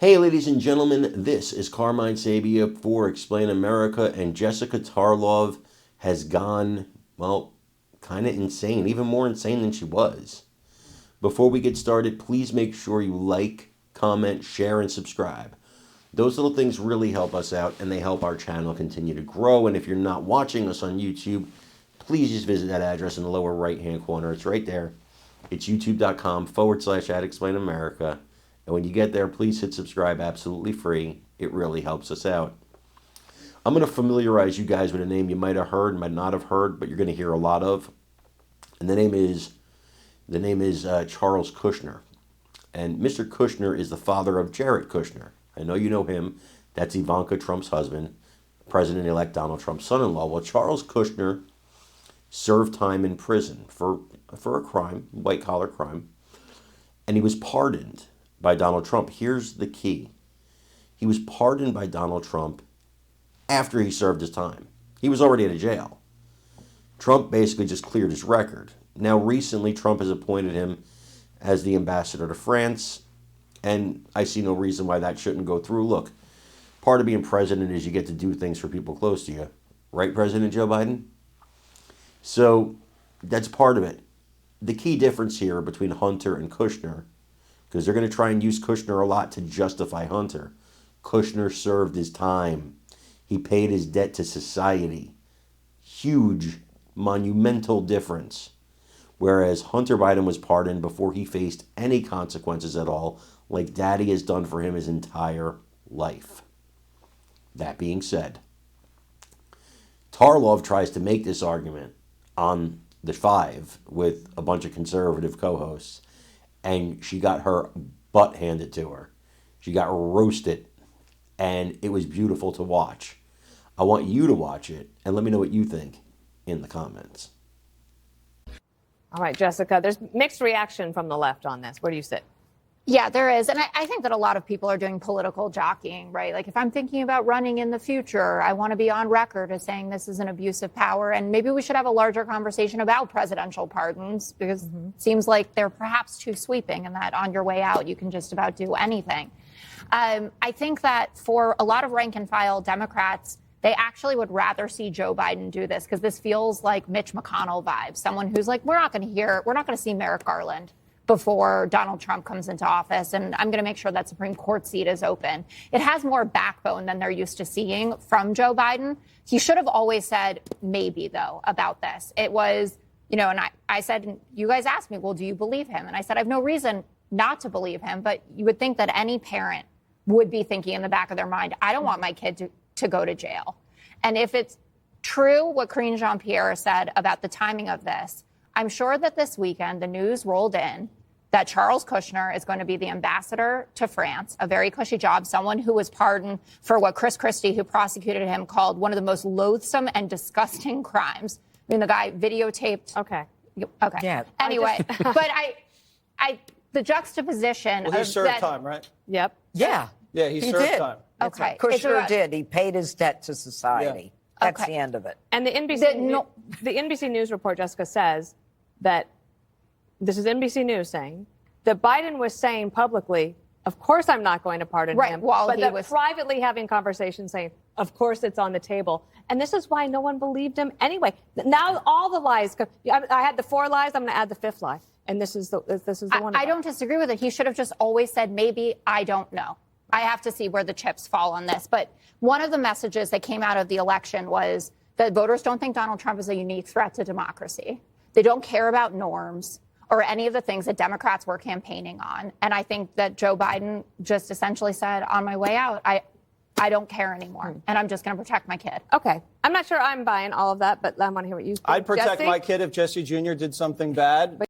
Hey, ladies and gentlemen, this is Carmine Sabia for Explain America, and Jessica Tarlov has gone, well, kind of insane, even more insane than she was. Before we get started, please make sure you like, comment, share, and subscribe. Those little things really help us out, and they help our channel continue to grow. And if you're not watching us on YouTube, please just visit that address in the lower right-hand corner. It's right there. It's youtube.com/@ExplainAmerica. And when you get there, please hit subscribe, absolutely free. It really helps us out. I'm going to familiarize you guys with a name you might have heard, might not have heard, but you're going to hear a lot of. And the name is Charles Kushner. And Mr. Kushner is the father of Jared Kushner. I know you know him. That's Ivanka Trump's husband, President-elect Donald Trump's son-in-law. Well, Charles Kushner served time in prison for a crime, white-collar crime, and he was pardoned by Donald Trump. Here's the key. He was pardoned by Donald Trump after he served his time. He was already out of jail. Trump basically just cleared his record. Now, recently, Trump has appointed him as the ambassador to France, and I see no reason why that shouldn't go through. Look, part of being president is you get to do things for people close to you. Right, President Joe Biden? So, that's part of it. The key difference here between Hunter and Kushner, because they're going to try and use Kushner a lot to justify Hunter. Kushner served his time. He paid his debt to society. Huge, monumental difference. Whereas Hunter Biden was pardoned before he faced any consequences at all, like Daddy has done for him his entire life. That being said, Tarlov tries to make this argument on The Five with a bunch of conservative co-hosts, and she got her butt handed to her. She got roasted, and it was beautiful to watch. I want you to watch it, and let me know what you think in the comments. All right, Jessica, there's mixed reaction from the left on this. Where do you sit? Yeah, there is. And I think that a lot of people are doing political jockeying, right? Like if I'm thinking about running in the future, I want to be on record as saying this is an abuse of power. And maybe we should have a larger conversation about presidential pardons because it seems like they're perhaps too sweeping and that on your way out, you can just about do anything. I think that for a lot of rank and file Democrats, they actually would rather see Joe Biden do this because this feels like Mitch McConnell vibes, someone who's like, we're not going to see Merrick Garland before Donald Trump comes into office, and I'm going to make sure that Supreme Court seat is open. It has more backbone than they're used to seeing from Joe Biden. He should have always said maybe, though, about this. It was, and I said, you guys asked me, well, do you believe him? And I said, I have no reason not to believe him, but you would think that any parent would be thinking in the back of their mind, I don't want my kid to go to jail. And if it's true what Karine Jean-Pierre said about the timing of this, I'm sure that this weekend the news rolled in that Charles Kushner is going to be the ambassador to France, a very cushy job, someone who was pardoned for what Chris Christie, who prosecuted him, called one of the most loathsome and disgusting crimes. I mean, the guy videotaped. Okay. Yeah. Anyway, but the juxtaposition. Well, he of served that, time, right? Yep. Yeah. Yeah, he served did. time. Okay. Kushner did. He paid his debt to society. Yeah. That's the end of it. And the NBC News report, Jessica, says that this is NBC News saying that Biden was saying publicly, of course I'm not going to pardon him, but that privately having conversations saying, of course it's on the table. And this is why no one believed him anyway. Now all the lies, I had the 4 lies, I'm going to add the 5th lie. And this is the one. I don't disagree with it. He should have just always said, maybe, I don't know. I have to see where the chips fall on this. But one of the messages that came out of the election was that voters don't think Donald Trump is a unique threat to democracy. They don't care about norms or any of the things that Democrats were campaigning on. And I think that Joe Biden just essentially said, on my way out, I don't care anymore. And I'm just going to protect my kid. Okay. I'm not sure I'm buying all of that, but I want to hear what you think. I'd protect Jesse? my kid if Jesse Jr. did something bad.